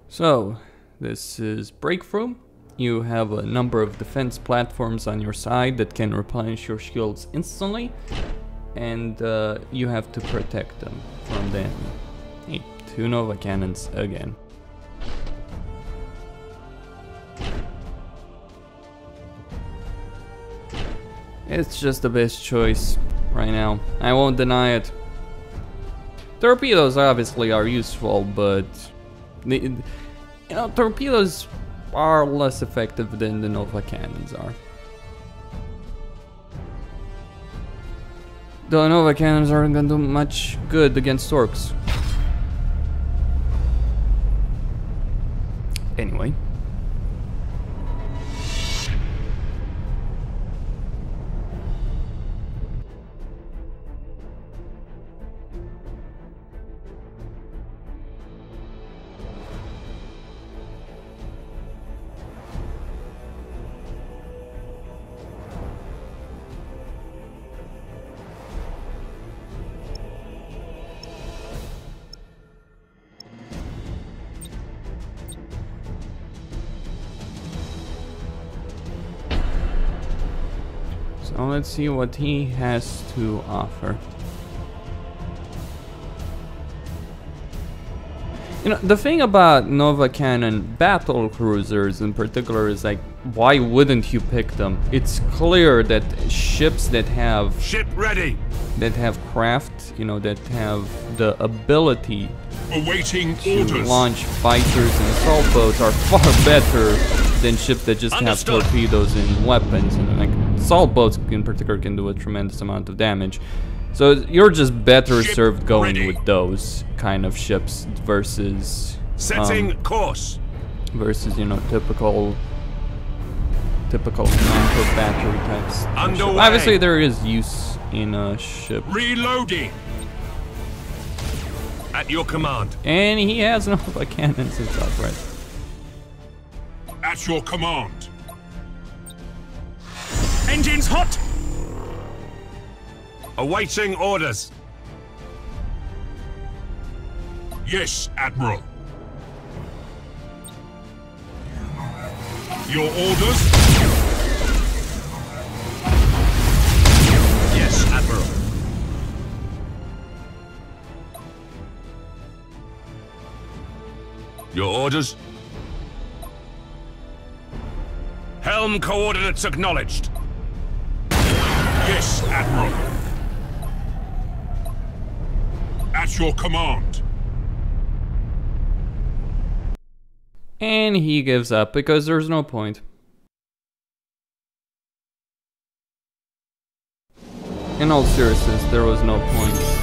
So, this is Breakthrough. You have a number of defense platforms on your side that can replenish your shields instantly, and you have to protect them from the enemy. Hey, 2 Nova Cannons again. It's just the best choice right now. I won't deny it. Torpedoes obviously are useful, but torpedoes are less effective than the Nova Cannons are. The Nova Cannons aren't gonna do much good against orcs. Anyway. So let's see what he has to offer. You know, the thing about Nova Cannon battle cruisers in particular is like, why wouldn't you pick them? It's clear that ships that have ship ready, that have craft, you know, that have the ability awaiting to orders, launch fighters and assault boats are far better than ships that just Understood. have torpedoes and weapons. And like assault boats in particular can do a tremendous amount of damage. So you're just better Ship served going ready. with those kind of ships versus setting course, versus, you know, typical mantle battery types. Underway. Obviously there is use in a ship. reloading. At your command. And he has Nova Cannons himself, right? At your command. Engines hot. Awaiting orders. Yes, Admiral. Your orders? Yes, Admiral. Your orders? Helm coordinates acknowledged. Yes, Admiral. At your command. And he gives up because there's no point. In all seriousness, there was no point.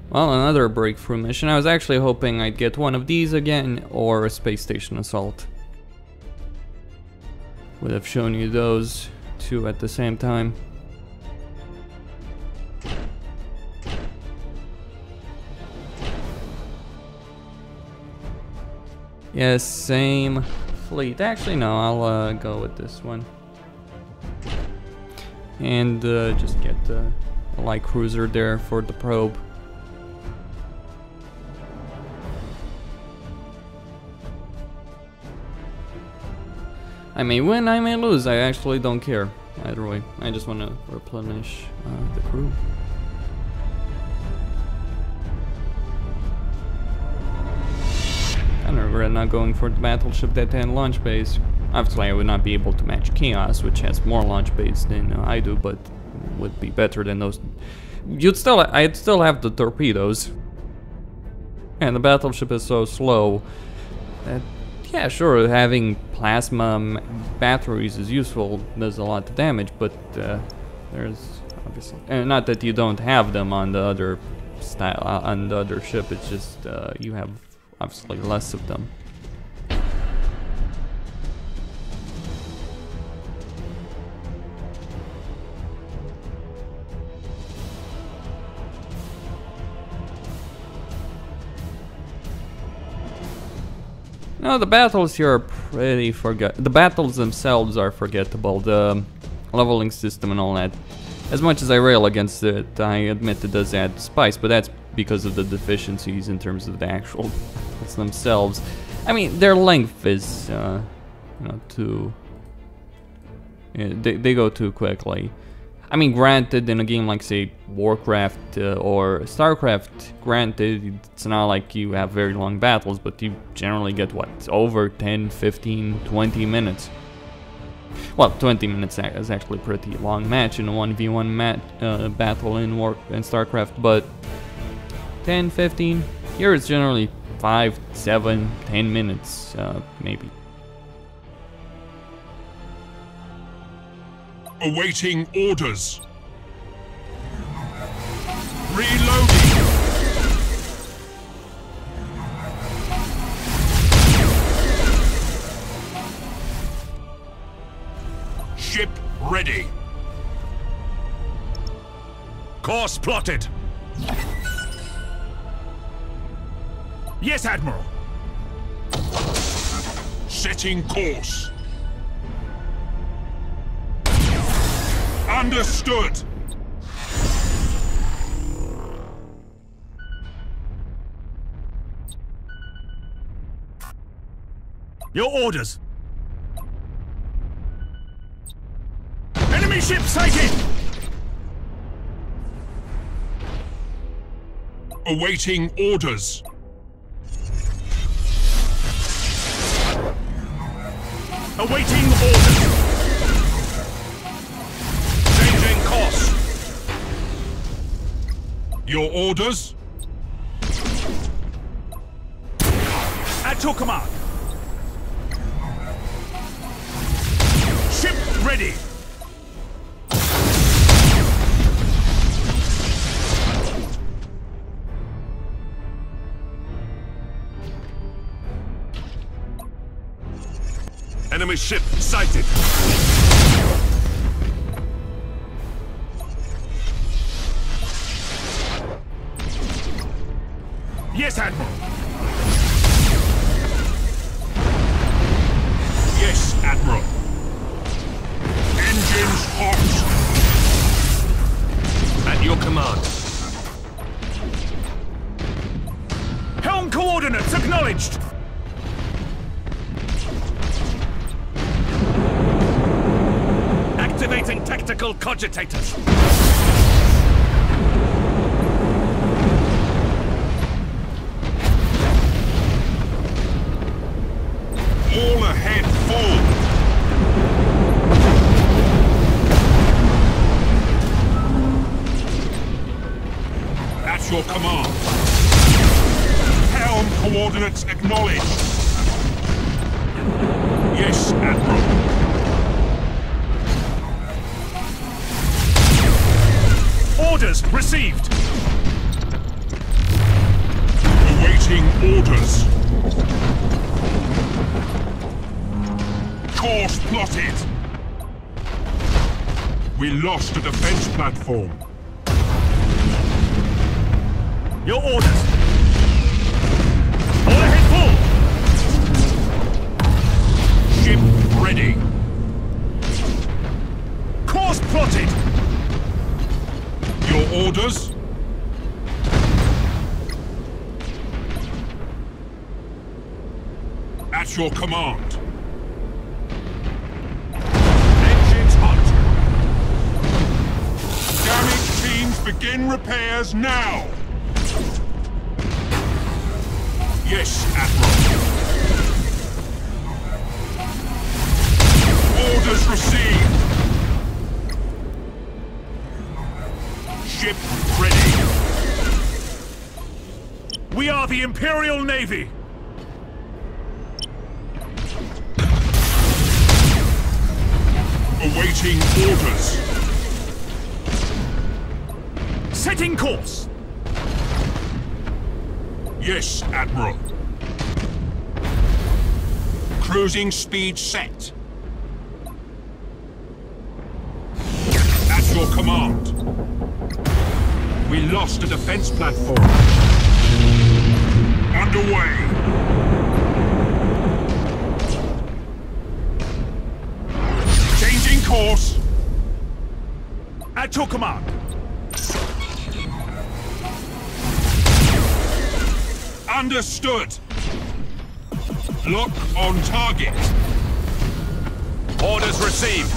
Well, another breakthrough mission. I was actually hoping I'd get one of these again, or a space station assault. Would have shown you those two at the same time. Yes, same fleet. Actually, no, I'll go with this one. And just get a light cruiser there for the probe. I may win, I may lose, I actually don't care. Either way, I just want to replenish the crew. regret not going for the battleship that had launch bays. Obviously, I would not be able to match Chaos, which has more launch bays than I do, but would be better than those. I'd still have the torpedoes. And the battleship is so slow that, yeah, sure, having plasma batteries is useful, does a lot of damage, but there's obviously, and not that you don't have them on the other on the other ship. It's just you have obviously less of them. No, the battles here are pretty the battles themselves are forgettable. The leveling system and all that. As much as I rail against it, I admit it does add spice, but that's because of the deficiencies in terms of the actual battles themselves. I mean, their length is, you know, too... Yeah, they go too quickly. I mean, granted, in a game like, say, Warcraft or StarCraft, granted, it's not like you have very long battles, but you generally get, what, over 10, 15, 20 minutes. Well, 20 minutes is actually a pretty long match in a 1v1 battle in StarCraft, but 10, 15, here it's generally 5, 7, 10 minutes, maybe. Awaiting orders. Reloading. Ship ready. Course plotted. Yes, Admiral. Setting course. Understood. Your orders. Enemy ship sighted. Awaiting orders. Awaiting orders. Your orders? At your command. Ship ready. Enemy ship sighted. Yes, Admiral. Yes, Admiral. Engines hot. At your command. Helm coordinates acknowledged. Activating tactical cogitators. All ahead, forward! At your command. Helm coordinates acknowledged. Yes, Admiral. Orders received. Awaiting orders. Course plotted. We lost the defense platform. Your orders. All ahead full. Ship ready. Course plotted. Your orders. At your command. Begin repairs now! Yes, Admiral. We are the Imperial Navy! Awaiting orders. Setting course! Yes, Admiral. Cruising speed set. At your command. We lost a defense platform. Underway. Changing course. At your command. Understood. Lock on target. Orders received.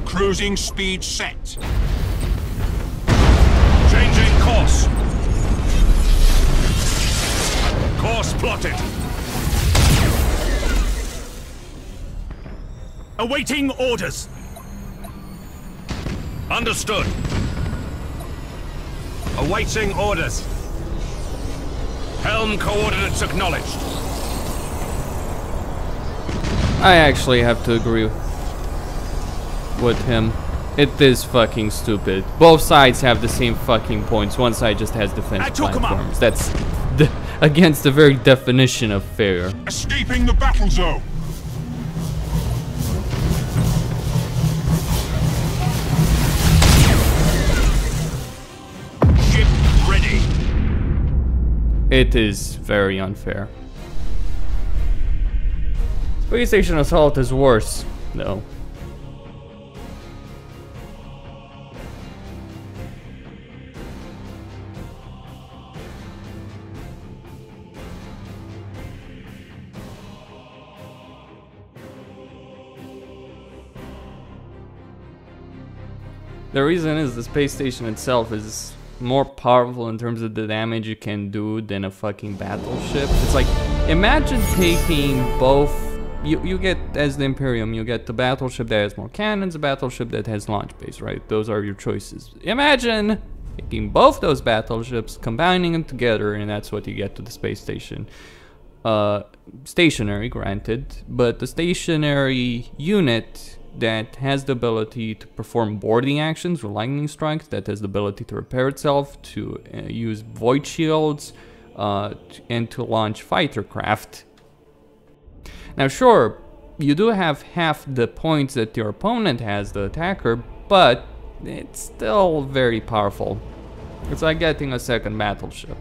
Cruising speed set. Changing course. Course plotted. Awaiting orders. Understood. Awaiting orders. Helm coordinates acknowledged. I actually have to agree with him. It is fucking stupid. Both sides have the same fucking points. One side just has defense platforms. That's against the very definition of fair. Escaping the battle zone. Ship ready. It is very unfair. Space Station Assault is worse, though. The reason is the space station itself is more powerful in terms of the damage you can do than a fucking battleship. It's like, imagine taking both, you get, as the Imperium, you get the battleship that has more cannons, a battleship that has launch base, right? Those are your choices. Imagine taking both those battleships, combining them together, and that's what you get to the space station. Stationary, granted, but the stationary unit that has the ability to perform boarding actions or lightning strikes, that has the ability to repair itself, to use void shields, and to launch fighter craft. Now sure, you do have half the points that your opponent has, the attacker, but it's still very powerful. It's like getting a second battleship.